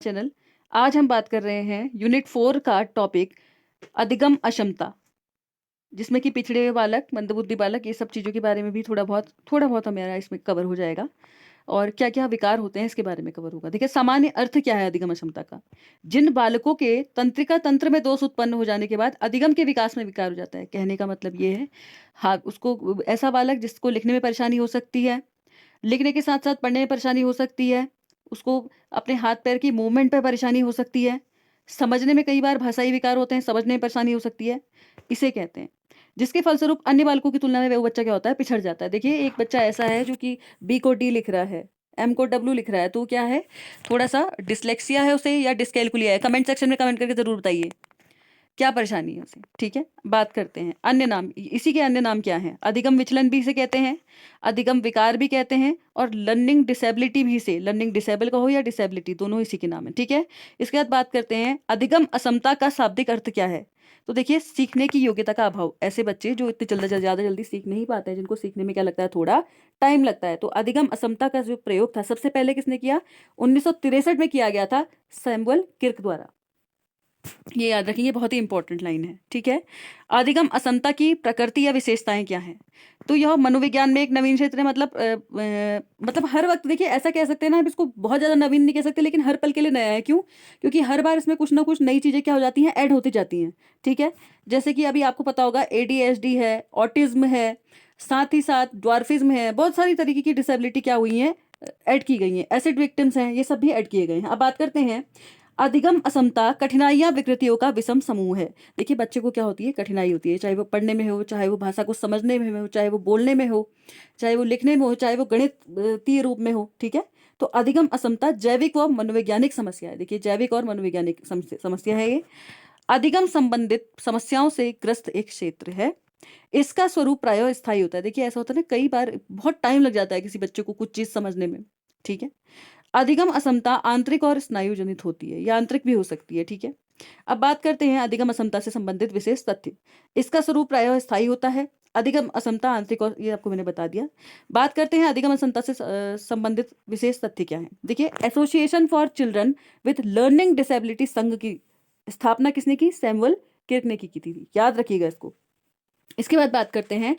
Channel. आज हम बात कर रहे हैं यूनिट 4 का टॉपिक अधिगम अक्षमता, जिसमें कि पिछड़े हुए बालक, मंदबुद्धि बालक, ये सब चीज़ों के बारे में भी थोड़ा बहुत हमारा इसमें कवर हो जाएगा और क्या क्या विकार होते हैं इसके बारे में कवर होगा। देखिए, सामान्य अर्थ क्या है अधिगम अक्षमता का। जिन बालकों के तंत्रिका तंत्र में दोष उत्पन्न हो जाने के बाद अधिगम के विकास में विकार हो जाता है। कहने का मतलब ये है, हाँ, उसको ऐसा बालक जिसको लिखने में परेशानी हो सकती है, लिखने के साथ साथ पढ़ने में परेशानी हो सकती है, उसको अपने हाथ पैर की मूवमेंट पे परेशानी हो सकती है, समझने में कई बार भाषाई विकार होते हैं, समझने में परेशानी हो सकती है, इसे कहते हैं। जिसके फलस्वरूप अन्य बालकों की तुलना में वो बच्चा क्या होता है, पिछड़ जाता है। देखिए, एक बच्चा ऐसा है जो कि बी को डी लिख रहा है, एम को डब्ल्यू लिख रहा है, तो क्या है, थोड़ा सा डिसलेक्सिया है उसे या डिसकैलकुलिया है। कमेंट सेक्शन में कमेंट करके जरूर बताइए क्या परेशानी है उसे। ठीक है, बात करते हैं अन्य नाम। इसी के अन्य नाम क्या है? अधिगम विचलन भी इसे कहते हैं, अधिगम विकार भी कहते हैं, और लर्निंग डिसेबिलिटी भी। इसे लर्निंग डिसेबल कहो या डिसेबिलिटी, दोनों इसी के नाम है। ठीक है, इसके बाद बात करते हैं अधिगम असमता का शाब्दिक अर्थ क्या है। तो देखिए, सीखने की योग्यता का अभाव। ऐसे बच्चे जो इतने ज्यादा जल्दी सीख नहीं पाते हैं, जिनको सीखने में क्या लगता है, थोड़ा टाइम लगता है। तो अधिगम असमता का जो प्रयोग था, सबसे पहले किसने किया? 1963 में किया गया था, सैमुअल किर्क द्वारा। ये याद रखिए, ये बहुत ही इंपॉर्टेंट लाइन है। ठीक है, अधिगम असमता की प्रकृति या विशेषताएं क्या हैं? तो यह मनोविज्ञान में एक नवीन क्षेत्र है। मतलब हर वक्त, देखिए, ऐसा कह सकते हैं ना, अब इसको बहुत ज्यादा नवीन नहीं कह सकते, लेकिन हर पल के लिए नया है। क्यों? क्योंकि हर बार इसमें कुछ ना कुछ नई चीजें क्या हो जाती हैं, ऐड होती जाती हैं। ठीक है, जैसे कि अभी आपको पता होगा ADHD है, ऑटिज्म है, साथ ही साथ ड्वार्फिज्म है, बहुत सारी तरीके की डिसेबिलिटी क्या हुई है, ऐड की गई हैं। एसिड विक्टिम्स हैं, ये सब भी ऐड किए गए हैं। अब बात करते हैं अधिगम असमता कठिनाइयां विकृतियों का विषम समूह है। देखिए, बच्चे को क्या होती है, कठिनाई होती है, चाहे वो पढ़ने में हो, चाहे वो भाषा को समझने में हो, चाहे वो बोलने में हो, चाहे वो लिखने में हो, चाहे वो गणितीय रूप में हो। ठीक है, तो अधिगम असमता जैविक व मनोवैज्ञानिक समस्या है। देखिए, जैविक और मनोवैज्ञानिक समस्या है ये। अधिगम संबंधित समस्याओं से ग्रस्त एक क्षेत्र है। इसका स्वरूप प्रायः स्थायी होता है। देखिए, ऐसा होता है ना, कई बार बहुत टाइम लग जाता है किसी बच्चे को कुछ चीज समझने में। ठीक है, अधिगम असमता आंतरिक और स्नायु जनित होती है, या आंतरिक भी हो सकती है। ठीक है, अब बात करते हैं अधिगम असमता से संबंधित विशेष तथ्य। इसका स्वरूप प्रायः स्थायी होता है। अधिगम असमता आंतरिक, और ये आपको मैंने बता दिया। बात करते हैं अधिगम असमता से संबंधित विशेष तथ्य क्या है। देखिए, association for children with learning disability संघ की स्थापना किसने की? सैमुअल किर्क ने की थी। याद रखिएगा इसको। इसके बाद बात करते हैं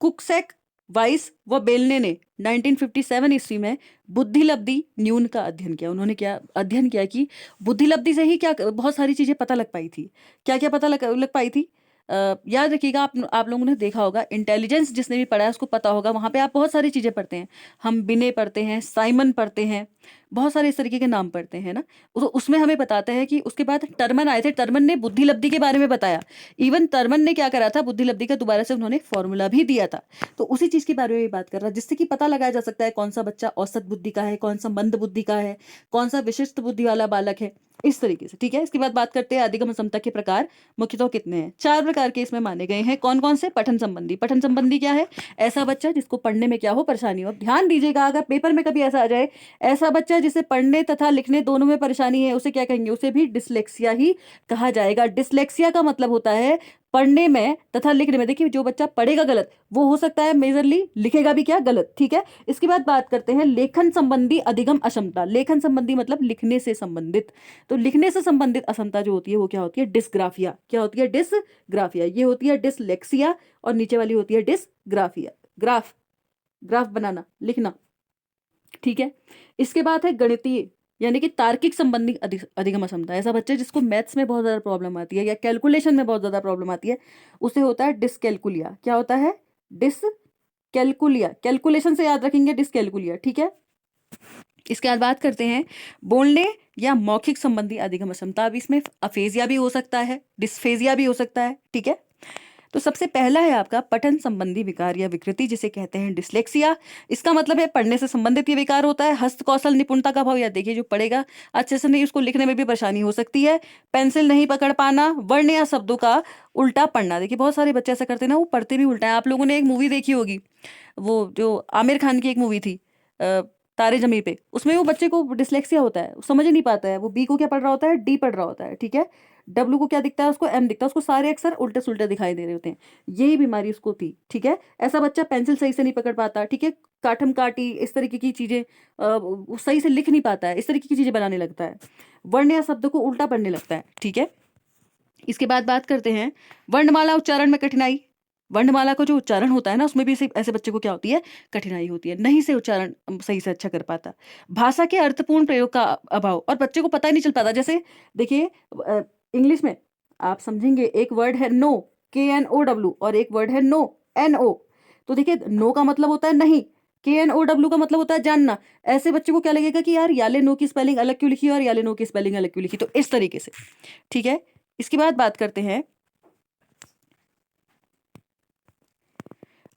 कुकसेक, वाइस व बेलने ने 1957 ईस्वी में बुद्धिलब्धि न्यून का अध्ययन किया। उन्होंने क्या अध्ययन किया कि बुद्धिलब्धि से ही क्या बहुत सारी चीजें पता लग पाई थी। क्या क्या पता लग पाई थी? याद रखिएगा, आप लोगों ने देखा होगा, इंटेलिजेंस जिसने भी पढ़ा है उसको पता होगा, वहां पे आप बहुत सारी चीजें पढ़ते हैं। हम बिने पढ़ते हैं, साइमन पढ़ते हैं, बहुत सारे इस तरीके के नाम पढ़ते हैं ना। तो उसमें हमें बताता है कि उसके बाद टर्मन आए थे, टर्मन ने बुद्धिलब्धि के बारे में बताया। इवन टर्मन ने क्या करा था, बुद्धिलब्धि का दोबारा से उन्होंने फॉर्मूला भी दिया था। तो उसी चीज के बारे में बात कर रहा है, जिससे कि पता लगाया जा सकता है कौन सा बच्चा औसत बुद्धि का है, कौन सा मंद बुद्धि का है, कौन सा विशिष्ट बुद्धि वाला बालक है, इस तरीके से। ठीक है, इसके बाद बात करते हैं अधिगम असमता के प्रकार मुख्यतः कितने हैं। 4 प्रकार के इसमें माने गए हैं। कौन कौन से? पठन संबंधी। पठन संबंधी क्या है? ऐसा बच्चा जिसको पढ़ने में क्या हो, परेशानी हो। ध्यान दीजिएगा, अगर पेपर में कभी ऐसा आ जाए, ऐसा बच्चा जिसे पढ़ने तथा लिखने दोनों में परेशानी है, उसे क्या कहेंगे? उसे भी डिसलेक्सिया ही कहा जाएगा। डिसलेक्सिया का मतलब होता है पढ़ने में तथा लिखने में। देखिए, जो बच्चा पढ़ेगा गलत, वो हो सकता है मेजरली लिखेगा भी क्या, गलत। ठीक है, इसके बाद बात करते हैं लेखन संबंधी अधिगम अक्षमता। लेखन संबंधी मतलब लिखने से संबंधित। तो लिखने से संबंधित असमता जो होती है वो क्या होती है? डिसग्राफिया। क्या होती है? डिसग्राफिया। ये होती है डिसलेक्सिया, और नीचे वाली होती है डिसग्राफिया। ग्राफ बनाना, लिखना। ठीक है, इसके बाद है गणितीय यानी कि तार्किक संबंधी अधिगम अक्षमता। ऐसा बच्चा जिसको मैथ्स में बहुत ज्यादा प्रॉब्लम आती है या कैलकुलेशन में बहुत ज्यादा प्रॉब्लम आती है, उसे होता है डिसकैलकुलिया। क्या होता है? डिसकैलकुलिया। कैलकुलेशन से याद रखेंगे, डिसकैलकुलिया। ठीक है, इसके बाद बात करते हैं बोलने या मौखिक संबंधी अधिगम अक्षमता। अब इसमें अफेजिया भी हो सकता है, डिस्फेजिया भी हो सकता है। ठीक है, तो सबसे पहला है आपका पठन संबंधी विकार या विकृति, जिसे कहते हैं डिसलेक्सिया। इसका मतलब है पढ़ने से संबंधित ये विकार होता है। हस्त कौशल निपुणता का अभाव, या देखिए, जो पढ़ेगा अच्छे से नहीं, उसको लिखने में भी परेशानी हो सकती है। पेंसिल नहीं पकड़ पाना, वर्ण या शब्दों का उल्टा पढ़ना। देखिए, बहुत सारे बच्चे ऐसा करते हैं ना, वो पढ़ते भी उल्टा है। आप लोगों ने एक मूवी देखी होगी, वो जो आमिर खान की एक मूवी थी, तारे जमी पे। उसमें वो बच्चे को डिसलेक्सिया होता है, वो समझ ही नहीं पाता है, वो बी को क्या पढ़ रहा होता है, डी पढ़ रहा होता है। ठीक है, डब्ल्यू को क्या दिखता है, उसको एम दिखता है, उसको सारे अक्षर उल्टे सुल्टे दिखाई दे रहे होते हैं। यही बीमारी उसको थी। ठीक है, ऐसा बच्चा पेंसिल सही से नहीं पकड़ पाता। ठीक है, काटम काटी इस तरीके की चीजें वो सही से लिख नहीं पाता है, इस तरीके की चीजें बनाने लगता है। वर्ण या शब्द को उल्टा पढ़ने लगता है, ठीक है। इसके बाद बात करते हैं वर्णमाला उच्चारण में कठिनाई। वर्णमाला का जो उच्चारण होता है ना, उसमें भी ऐसे बच्चे को क्या होती है, कठिनाई होती है, नहीं से उच्चारण सही से अच्छा कर पाता। भाषा के अर्थपूर्ण प्रयोग का अभाव, और बच्चे को पता ही नहीं चल पाता। जैसे देखिए इंग्लिश में आप समझेंगे, एक वर्ड है नो, KNOW, और एक वर्ड है नो, NO। तो देखिए नो का मतलब होता है नहीं, KNOW का मतलब होता है जानना। ऐसे बच्चे को क्या लगेगा कि यार याले नो की स्पेलिंग अलग क्यों लिखी और याले नो की स्पेलिंग अलग क्यों लिखी, तो इस तरीके से, ठीक है। इसके बाद बात करते हैं,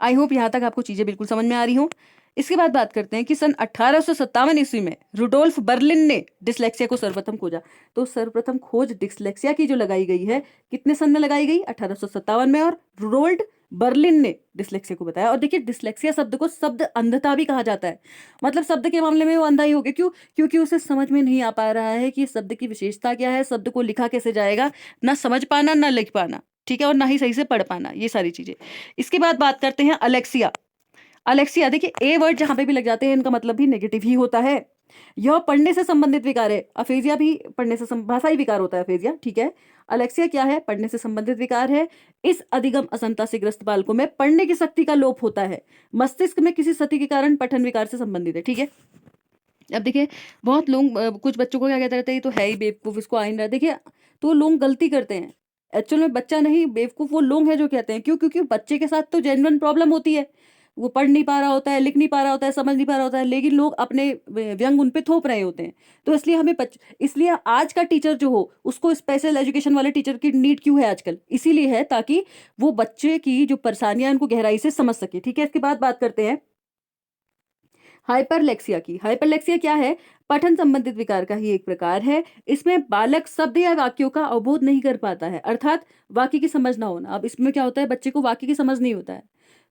आई होप यहां तक आपको चीजें बिल्कुल समझ में आ रही हो। इसके बाद बात करते हैं कि सन 1857 ईस्वी में रुडोल्फ बर्लिन ने डिसलेक्सिया को सर्वप्रथम खोजा। तो सर्वप्रथम खोज डिसलेक्सिया की जो लगाई गई है, कितने सन में लगाई गई, 1857 में, और रुडोल्फ बर्लिन ने डिसलेक्सिया को बताया। और देखिए डिसलेक्सिया शब्द को शब्द अंधता भी कहा जाता है, मतलब शब्द के मामले में वो अंधा ही हो गया। क्यों? क्योंकि उसे समझ में नहीं आ पा रहा है कि शब्द की विशेषता क्या है, शब्द को लिखा कैसे जाएगा, ना समझ पाना ना लिख पाना, ठीक है, और ना ही सही से पढ़ पाना, ये सारी चीजें। इसके बाद बात करते हैं अलेक्सिया। अलेक्सिया देखिए ए वर्ड जहां पे भी लग जाते हैं इनका मतलब भी नेगेटिव ही होता है। यह पढ़ने से संबंधित विकार है। अफेजिया भी पढ़ने से भाषाई विकार होता है अफेजिया, ठीक है। अलेक्सिया क्या है, पढ़ने से संबंधित विकार है। इस अधिगम अक्षमता से ग्रस्त बालकों में पढ़ने की शक्ति का लोप होता है, मस्तिष्क में किसी क्षति के कारण पठन विकार से संबंधित है, ठीक है। अब देखिए बहुत लोग कुछ बच्चों को क्या कहते रहते हैं, ये तो है ही बेवकूफ, इसको आ ही नहीं रहा। देखिए तो लोग गलती करते हैं, एक्चुअल में बच्चा नहीं बेवकूफ वो लोग हैं जो कहते हैं। क्यों? क्योंकि बच्चे के साथ तो जेन्युइन प्रॉब्लम होती है, वो पढ़ नहीं पा रहा होता है, लिख नहीं पा रहा होता है, समझ नहीं पा रहा होता है, लेकिन लोग अपने व्यंग उन पे थोप रहे होते हैं। तो इसलिए हमें इसलिए आज का टीचर जो हो उसको स्पेशल एजुकेशन वाले टीचर की नीड क्यों है आजकल, इसीलिए है ताकि वो बच्चे की जो परेशानियां उनको गहराई से समझ सके, ठीक है। इसके बाद बात करते हैं हाइपरलेक्सिया की। हाइपरलेक्सिया क्या है, पठन संबंधित विकार का ही एक प्रकार है। इसमें बालक शब्द या वाक्यों का अवबोध नहीं कर पाता है, अर्थात वाक्य की समझ ना होना। अब इसमें क्या होता है, बच्चे को वाक्य की समझ नहीं होता है,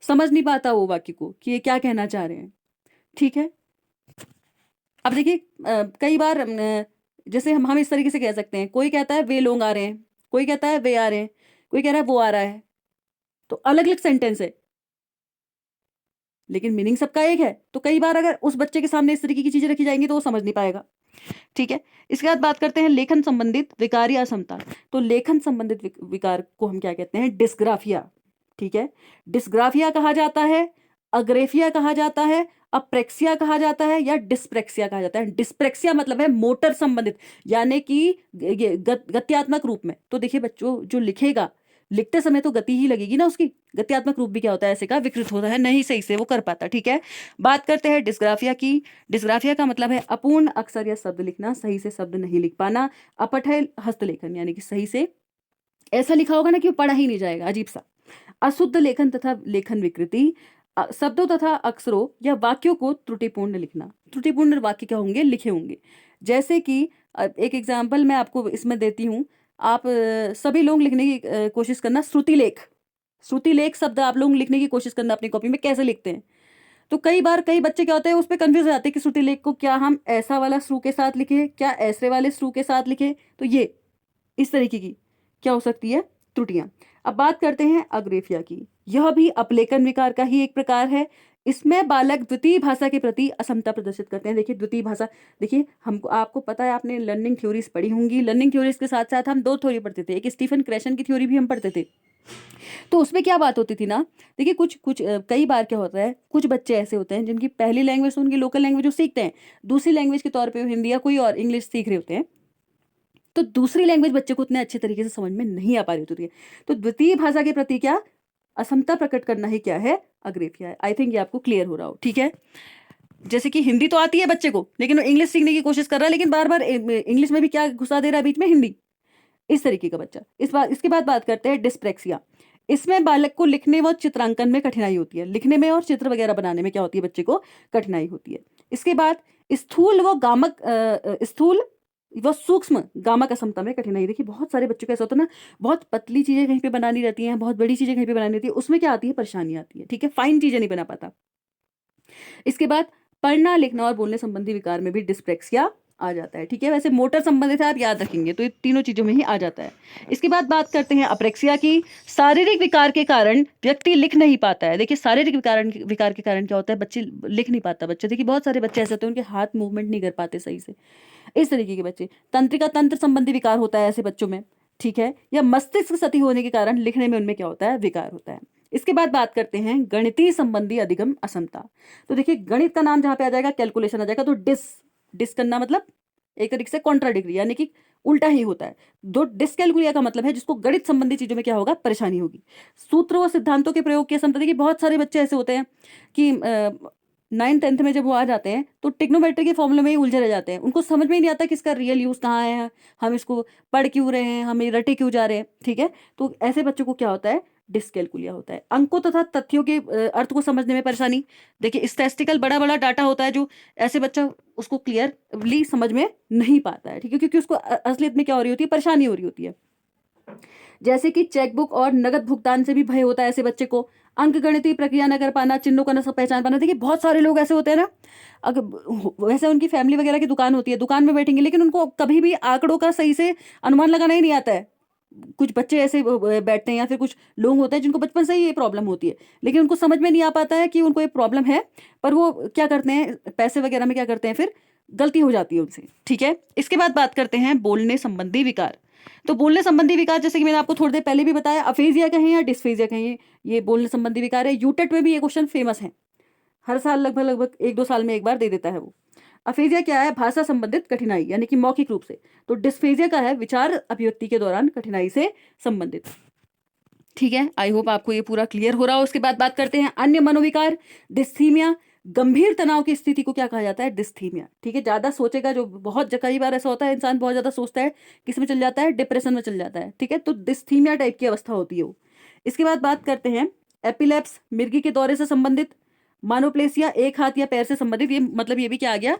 समझ नहीं पाता वो वाक्य को कि ये क्या कहना चाह रहे हैं, ठीक है। अब देखिए कई बार जैसे हम इस तरीके से कह सकते हैं, कोई कहता है वे लोग आ रहे हैं, कोई कहता है वे आ रहे हैं, कोई कह रहा है वो आ रहा है, तो अलग अलग सेंटेंस है लेकिन मीनिंग सबका एक है। तो कई बार अगर उस बच्चे के सामने इस तरीके की चीजें रखी जाएंगी तो वो समझ नहीं पाएगा, ठीक है। इसके बाद बात करते हैं लेखन संबंधित विकार या असमता। तो लेखन संबंधित विकार को हम क्या कहते हैं, डिस्ग्राफिया, ठीक है। डिस्ग्राफिया कहा जाता है, अग्रेफिया कहा जाता है, अप्रेक्सिया कहा जाता है, या डिस्प्रेक्सिया कहा जाता है। डिस्प्रेक्सिया मतलब है मोटर संबंधित, यानी कि गत्यात्मक रूप में। तो देखिए बच्चों जो लिखेगा, लिखते समय तो गति ही लगेगी ना उसकी, गत्यात्मक रूप भी क्या होता है ऐसे का, विकृत होता है, नहीं सही से वो कर पाता, ठीक है। बात करते हैं डिस्ग्राफिया की। डिस्ग्राफिया का मतलब है अपूर्ण अक्षर या शब्द लिखना, सही से शब्द नहीं लिख पाना। अपठय हस्तलेखन, यानी कि सही से ऐसा लिखा होगा ना कि पढ़ा ही नहीं जाएगा, अजीब सा। अशुद्ध लेखन तथा लेखन विकृति, शब्दों तथा अक्षरों या वाक्यों को त्रुटिपूर्ण लिखना। त्रुटिपूर्ण वाक्य क्या होंगे, लिखे होंगे। जैसे कि एक एग्जाम्पल मैं आपको इसमें देती हूँ, आप सभी लोग लिखने की कोशिश करना श्रुतिलेख। श्रुतिलेख शब्द आप लोग लिखने की कोशिश करना अपनी कॉपी में, कैसे लिखते हैं। तो कई बार कई बच्चे क्या होते हैं उस पर कंफ्यूज हो जाते हैं कि श्रुतिलेख को क्या हम ऐसा वाला श्रु के साथ लिखे, क्या ऐसे वाले श्रु के साथ लिखे। तो ये इस तरीके की क्या हो सकती है त्रुटियां। अब बात करते हैं अग्रेफिया की। यह भी अपलेखन विकार का ही एक प्रकार है। इसमें बालक द्वितीय भाषा के प्रति असमता प्रदर्शित करते हैं। देखिए द्वितीय भाषा, देखिए हमको आपको पता है, आपने लर्निंग थ्योरीज पढ़ी होंगी। लर्निंग थ्योरीज के साथ साथ हम दो थ्योरी पढ़ते थे, एक स्टीफन क्रेशन की थ्योरी भी हम पढ़ते थे। तो उसमें क्या बात होती थी ना, देखिए कुछ कुछ कई बार क्या होता है, कुछ बच्चे ऐसे होते हैं जिनकी पहली लैंग्वेज उनकी लोकल लैंग्वेज वो सीखते हैं, दूसरी लैंग्वेज के तौर पे वो हिंदी या कोई और इंग्लिश सीख रहे होते हैं। तो दूसरी लैंग्वेज बच्चे को उतने अच्छे तरीके से समझ में नहीं आ पा रही होती है। तो द्वितीय भाषा के प्रति क्या असमता प्रकट करना ही क्या है, अग्रेफिया है। आई थिंक ये आपको क्लियर हो रहा हो, ठीक है। जैसे कि हिंदी तो आती है बच्चे को, लेकिन वो इंग्लिश सीखने की कोशिश कर रहा है, लेकिन बार बार इंग्लिश में भी क्या घुसा दे रहा है बीच में, हिंदी। इस तरीके का बच्चा। इसके बाद बात करते हैं डिस्प्रेक्सिया। इसमें बालक को लिखने व चित्रांकन में कठिनाई होती है, लिखने में और चित्र वगैरह बनाने में क्या होती है, बच्चे को कठिनाई होती है। इसके बाद स्थूल व सूक्ष्म गामक असमता में कठिनाई। देखिए बहुत सारे बच्चों को ऐसा होता है ना, बहुत पतली चीजें कहीं पे बनानी रहती हैं, बहुत बड़ी चीजें कहीं पे बनानी रहती है, उसमें क्या आती है, परेशानी आती है, ठीक है, फाइन चीजें नहीं बना पाता। इसके बाद पढ़ना लिखना और बोलने संबंधी विकार में भी डिस्प्रेक्सिया आ जाता है, ठीक है। वैसे मोटर संबंधित है, आप याद रखेंगे, तो ये तीनों चीजों में ही आ जाता है। इसके बाद बात करते हैं अप्रेक्सिया की। शारीरिक विकार के कारण व्यक्ति लिख नहीं पाता है। देखिए शारीरिक विकार के कारण क्या होता है, बच्चे लिख नहीं पाता बच्चे। देखिए बहुत सारे बच्चे ऐसे होते हैं उनके हाथ मूवमेंट नहीं कर पाते सही से। इस तरीके के बच्चे। तंत्रिका तंत्र संबंधी विकार होता है ऐसे बच्चों में, ठीक है, या मस्तिष्क क्षति होने के कारण लिखने में उनमें क्या होता है, विकार होता है। इसके बाद बात करते हैं गणितीय संबंधी अधिगम अक्षमता। तो देखिए गणित का नाम जहां पे आ जाएगा कैलकुलेशन आ जाएगा, तो डिस करना मतलब एक तरीके से कॉन्ट्राडिक्टरी यानी कि उल्टा ही होता है। दो डिसकैलकुलिया का मतलब है जिसको गणित संबंधी चीजों में क्या होगा, परेशानी होगी। सूत्र व सिद्धांतों के प्रयोग की असमता। देखिए बहुत सारे बच्चे ऐसे होते हैं कि 9th-10th में जब वो आ जाते हैं तो टिग्नोमेट्री के फॉर्मूले में ही उलझे रह जाते हैं, उनको समझ में ही नहीं आता कि इसका रियल यूज कहाँ है, हम इसको पढ़ क्यों रहे हैं, हम ये रटे क्यों जा रहे हैं, ठीक है। तो ऐसे बच्चों को क्या होता है, डिसकैलकुलिया होता है। अंकों तथा तथ्यों के अर्थ को समझने में परेशानी। देखिए स्टैटिस्टिकल बड़ा बड़ा डाटा होता है जो ऐसे बच्चा उसको क्लियरली समझ में नहीं पाता है, ठीक है, क्योंकि उसको असलियत में क्या हो रही होती है, परेशानी हो रही होती है। जैसे कि चेकबुक और नगद भुगतान से भी भय होता है ऐसे बच्चे को। अंक गणितीय प्रक्रिया न कर पाना, चिन्हों का न पहचान पाना। देखिए बहुत सारे लोग ऐसे होते हैं ना, अगर वैसे उनकी फैमिली वगैरह की दुकान होती है, दुकान में बैठेंगे लेकिन उनको कभी भी आंकड़ों का सही से अनुमान लगाना ही नहीं आता है। कुछ बच्चे ऐसे बैठते हैं या फिर कुछ लोग होते हैं जिनको बचपन से ही ये प्रॉब्लम होती है, लेकिन उनको समझ में नहीं आ पाता है कि उनको ये प्रॉब्लम है, पर वो क्या करते हैं, पैसे वगैरह में क्या करते हैं, फिर गलती हो जाती है उनसे, ठीक है। इसके बाद बात करते हैं बोलने संबंधी विकार। तो बोलने संबंधी विकार जैसे कि मैंने आपको थोड़ी देर पहले भी बताया, अफेजिया कहें या डिस्फेजिया कहें, ये बोलने संबंधी विकार है। यूटेट में भी ये क्वेश्चन फेमस है, हर साल लगभग लगभग 1-2 साल में एक बार दे देता है वो। अफेजिया क्या है, भाषा संबंधित कठिनाई यानी कि मौखिक रूप से। तो डिस्फेजिया का है विचार अभिव्यक्ति के दौरान कठिनाई से संबंधित, ठीक है। आई होप आपको ये पूरा क्लियर हो रहा हो। उसके बाद बात करते हैं अन्य मनोविकार। डिस्थीमिया, गंभीर तनाव की स्थिति को क्या कहा जाता है, डिस्थीमिया, ठीक है। ज्यादा सोचेगा जो, बहुत कई बार ऐसा होता है इंसान बहुत ज्यादा सोचता है, किस में चल जाता है, डिप्रेशन में चल जाता है, ठीक है। तो डिस्थीमिया टाइप की अवस्था होती है वो। इसके बाद बात करते हैं एपिलेप्स, मिर्गी के दौरे से संबंधित। मानोप्लेसिया, एक हाथ या पैर से संबंधित, ये मतलब ये भी क्या आ गया,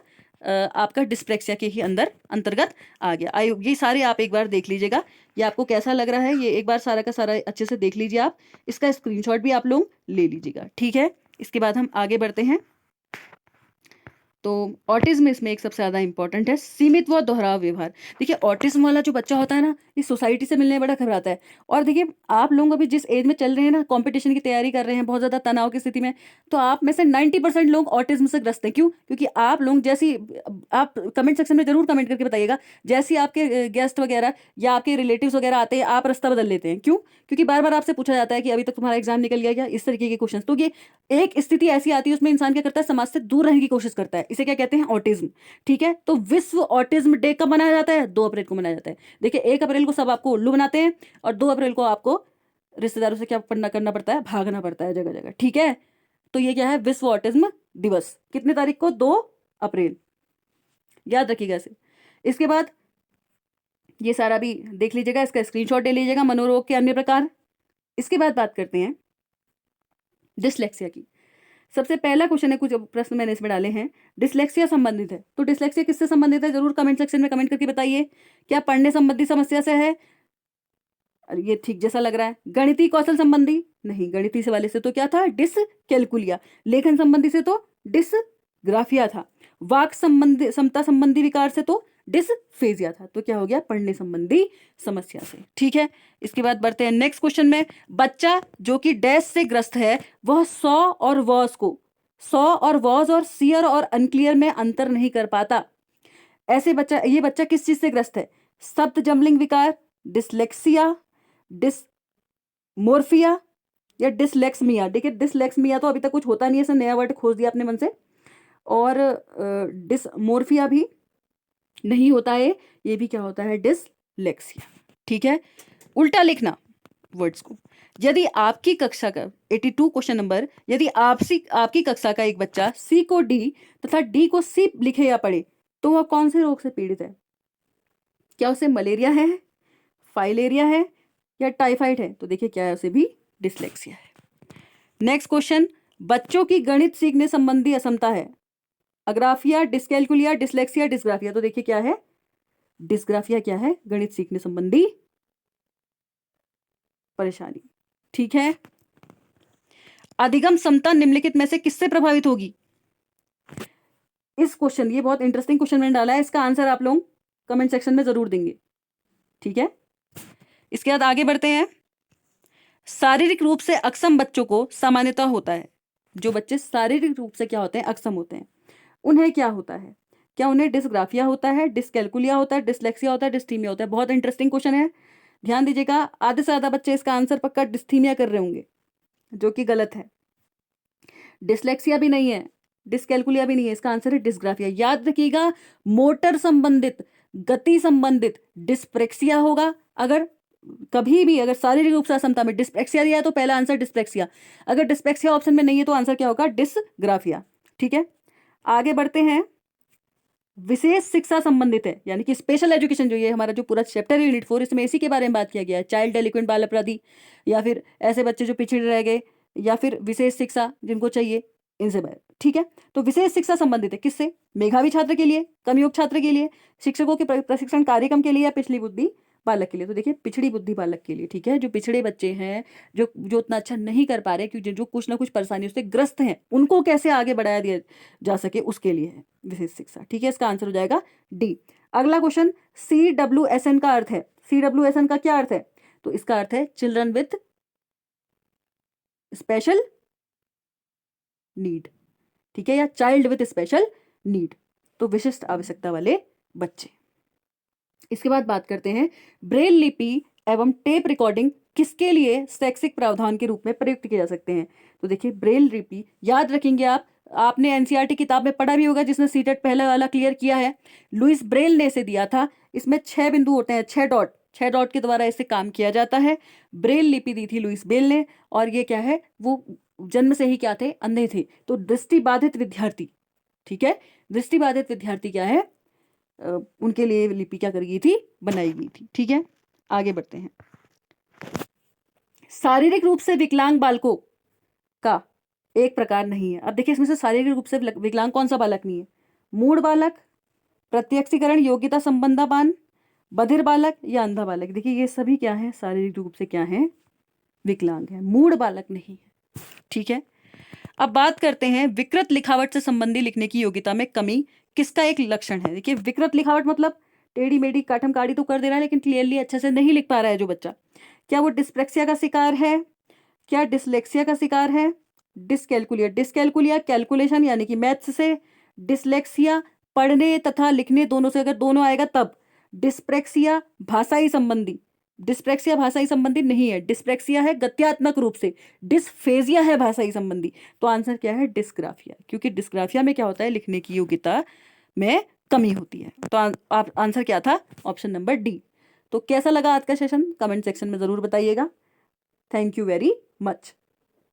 आपका डिस्प्लेक्सिया के ही अंतर्गत आ गया। ये सारे आप एक बार देख लीजिएगा, ये आपको कैसा लग रहा है, ये एक बार सारा का सारा अच्छे से देख लीजिए आप, इसका स्क्रीनशॉट भी आप लोग ले लीजिएगा, ठीक है। इसके बाद हम आगे बढ़ते हैं। तो ऑटिज्म इसमें एक सबसे ज़्यादा इंपॉर्टेंट है, सीमित व दोहराव व्यवहार। देखिए ऑटिज्म वाला जो बच्चा होता है ना, इस सोसाइटी से मिलने में बड़ा घबराता है। और देखिए आप लोग अभी जिस एज में चल रहे हैं ना, कंपटीशन की तैयारी कर रहे हैं, बहुत ज़्यादा तनाव की स्थिति में, तो आप में से 90% लोग ऑटिज्म से ग्रस्त हैं। क्यों? क्योंकि आप लोग जैसी, आप कमेंट सेक्शन में जरूर कमेंट करके बताइएगा, जैसे आपके गेस्ट वगैरह या आपके रिलेटिव्स वगैरह आते हैं, आप रास्ता बदल लेते हैं। क्यों? क्योंकि बार बार आपसे पूछा जाता है कि अभी तक तुम्हारा एग्जाम निकल गया क्या, इस तरीके के क्वेश्चन। तो ये एक स्थिति ऐसी आती है उसमें इंसान क्या करता है, समाज से दूर रहने की कोशिश करता है, इसे क्या कहते हैं, ऑटिज्म, ठीक है। तो विश्व ऑटिज्म डे कब मनाया जाता है, 2 अप्रैल को मनाया जाता है। देखिए 1 अप्रैल को सब आपको उल्लू बनाते हैं और 2 अप्रैल को आपको रिश्तेदारों से क्या करना पड़ता है, भागना पड़ता है जगह जगह, ठीक है। तो ये क्या है, विश्व ऑटिज्म दिवस, कितने तारीख को, 2 अप्रैल, याद रखिएगा इसे। इसके बाद ये सारा भी देख लीजिएगा, इसका स्क्रीनशॉट ले लीजिएगा, मनोरोग के अन्य प्रकार। इसके बाद बात करते हैं डिसलेक्सिया की। सबसे पहला क्वेश्चन है, कुछ प्रश्न मैंने इसमें डाले हैं, डिसलेक्सिया संबंधित है। तो डिसलेक्सिया किससे संबंधित है, जरूर कमेंट सेक्शन में कमेंट करके बताइए। क्या पढ़ने संबंधी समस्या से है, ये ठीक जैसा लग रहा है। गणितीय कौशल संबंधी, नहीं, गणितीय से वाले से तो क्या था, डिसकैलकुलिया। लेखन संबंधी से तो डिसग्राफिया था। वाक संबंधी, समता संबंधी विकार से तो डिसफेजिया था। तो क्या हो गया, पढ़ने संबंधी समस्या से, ठीक है। इसके बाद बढ़ते हैं नेक्स्ट क्वेश्चन में। बच्चा जो कि डैश से ग्रस्त है वह सॉ और वॉज को, सॉ और वॉज और सियर और अनक्लियर में अंतर नहीं कर पाता। ऐसे बच्चा, ये बच्चा किस चीज से ग्रस्त है, शब्द जमलिंग विकार, डिसलेक्सिया, डिसमोर्फिया या डिसलेक्समिया। देखिए डिसलेक्समिया तो अभी तक कुछ होता नहीं है, ऐसा नया वर्ड खोज दिया अपने मन से। और डिसमोर्फिया भी नहीं होता है, ये भी क्या होता है, डिसलेक्सिया, ठीक है। उल्टा लिखना वर्ड्स को। यदि आपकी कक्षा का 82 क्वेश्चन नंबर, यदि आपकी कक्षा का एक बच्चा सी को डी तथा डी को सी लिखे या पढ़े तो वह कौन से रोग से पीड़ित है? क्या उसे मलेरिया है, फाइलेरिया है या टाइफाइड है? तो देखिए क्या है, उसे भी डिसलेक्सिया है। नेक्स्ट क्वेश्चन, बच्चों की गणित सीखने संबंधी असमता है, अग्राफिया, डिसकैलकुलिया, डिसलेक्सिया, डिसग्राफिया। तो देखिए क्या है, डिसग्राफिया क्या है, गणित सीखने संबंधी परेशानी, ठीक है। अधिगम क्षमता निम्नलिखित में से किससे प्रभावित होगी? इस क्वेश्चन, ये बहुत इंटरेस्टिंग क्वेश्चन मैंने डाला है, इसका आंसर आप लोग कमेंट सेक्शन में जरूर देंगे, ठीक है। इसके बाद आगे बढ़ते हैं। शारीरिक रूप से अक्षम बच्चों को सामान्यतः होता है, जो बच्चे शारीरिक रूप से क्या होते हैं, अक्षम होते हैं, उन्हें क्या होता है, क्या उन्हें डिस्ग्राफिया होता है, डिसकैलकुलिया होता है, डिसलेक्सिया होता है, डिस्थीमिया होता है? बहुत इंटरेस्टिंग क्वेश्चन है, ध्यान दीजिएगा। आधे से ज्यादा बच्चे इसका आंसर पक्का डिस्थीमिया कर रहे होंगे, जो कि गलत है। डिसलेक्सिया भी नहीं है, डिसकैलकुलिया भी नहीं है, इसका आंसर है डिस्ग्राफिया। याद रखिएगा, मोटर संबंधित, गति संबंधित डिस्प्रेक्सिया होगा। अगर कभी भी अगर शारीरिक रूप से असमता में डिस्प्रेक्सिया दिया है तो पहला आंसर डिस्प्रेक्सिया। अगर डिस्प्रेक्सिया ऑप्शन में नहीं है तो आंसर क्या होगा? डिसग्राफिया। ठीक है, आगे बढ़ते हैं। विशेष शिक्षा संबंधित है, यानी कि स्पेशल एजुकेशन, जो ये हमारा जो पूरा चैप्टर है यूनिट 4, इसमें इसी के बारे में बात किया गया है। चाइल्ड डेलिक्वेंट, बाल अपराधी, या फिर ऐसे बच्चे जो पिछड़े रह गए, या फिर विशेष शिक्षा जिनको चाहिए, इनसे ठीक है। तो विशेष शिक्षा संबंधित है किससे? मेधावी छात्र के लिए, कम योग छात्र के लिए, शिक्षकों के प्रशिक्षण कार्यक्रम के लिए, या पिछली बुद्धि बालक के लिए? तो देखिए, पिछड़ी बुद्धि बालक के लिए। ठीक है, जो पिछड़े बच्चे हैं, जो उतना अच्छा नहीं कर पा रहे, क्योंकि जो कुछ ना कुछ परेशानियों से ग्रस्त हैं, उनको कैसे आगे बढ़ाया दिया जा सके, उसके लिए है विशेष शिक्षा। ठीक है, इसका आंसर हो जाएगा डी। अगला क्वेश्चन, CWSN का अर्थ है। CWSN का क्या अर्थ है? तो इसका अर्थ है चिल्ड्रन विथ स्पेशल नीड। ठीक है, या चाइल्ड विथ स्पेशल नीड, तो विशिष्ट आवश्यकता वाले बच्चे। इसके बाद बात करते हैं, ब्रेल लिपि एवं टेप रिकॉर्डिंग किसके लिए शैक्षिक प्रावधान के रूप में प्रयुक्त किए जा सकते हैं? तो देखिए, ब्रेल लिपि याद रखेंगे आप, आपने एनसीईआरटी किताब में पढ़ा भी होगा, जिसने सीटेट पहला वाला क्लियर किया है, लुइस ब्रेल ने इसे दिया था। इसमें 6 बिंदु होते हैं, 6 डॉट के द्वारा इसे काम किया जाता है। ब्रेल लिपि दी थी लुइस ब्रेल ने, और ये क्या है, वो जन्म से ही क्या थे? अंधे थे। तो दृष्टिबाधित विद्यार्थी, ठीक है, दृष्टिबाधित विद्यार्थी क्या है, उनके लिए लिपि क्या कर गई थी? बनाई गई थी। ठीक है, आगे बढ़ते हैं। शारीरिक रूप से विकलांग बालकों का एक प्रकार नहीं है। अब देखिए, इसमें से शारीरिक रूप से विकलांग कौन सा बालक नहीं है? मूढ़ बालक, प्रत्यक्षीकरण योग्यता संबंधापान, बधिर बालक, या अंधा बालक? देखिए, ये सभी क्या है? शारीरिक रूप से क्या है? विकलांग है, मूढ़ बालक नहीं है। ठीक है, अब बात करते हैं विकृत लिखावट से संबंधी लिखने की योग्यता में कमी किसका एक लक्षण है? देखिए, विकृत लिखावट मतलब टेढ़ी मेढ़ी काटम काड़ी तो कर दे रहा है, लेकिन क्लियरली अच्छे से नहीं लिख पा रहा है जो बच्चा। क्या वो डिस्प्रेक्सिया का शिकार है? क्या डिसलेक्सिया का शिकार है? डिसकैलकुलिया, डिसकैलकुलिया कैलकुलेशन यानी कि मैथ्स से, डिसलेक्सिया पढ़ने तथा लिखने दोनों से, अगर दोनों आएगा तब। डिस्प्रेक्सिया भाषाई संबंधी, डिस्प्रेक्सिया भाषाई संबंधी नहीं है, डिस्प्रेक्सिया है गत्यात्मक रूप से, डिस्फेजिया है भाषाई संबंधी। तो आंसर क्या है? डिस्ग्राफिया, क्योंकि डिस्ग्राफिया में क्या होता है? लिखने की योग्यता में कमी होती है। तो आप आंसर क्या था? Option number D. तो कैसा लगा आज का सेशन? कमेंट सेक्शन में जरूर बताइएगा। Thank you very much.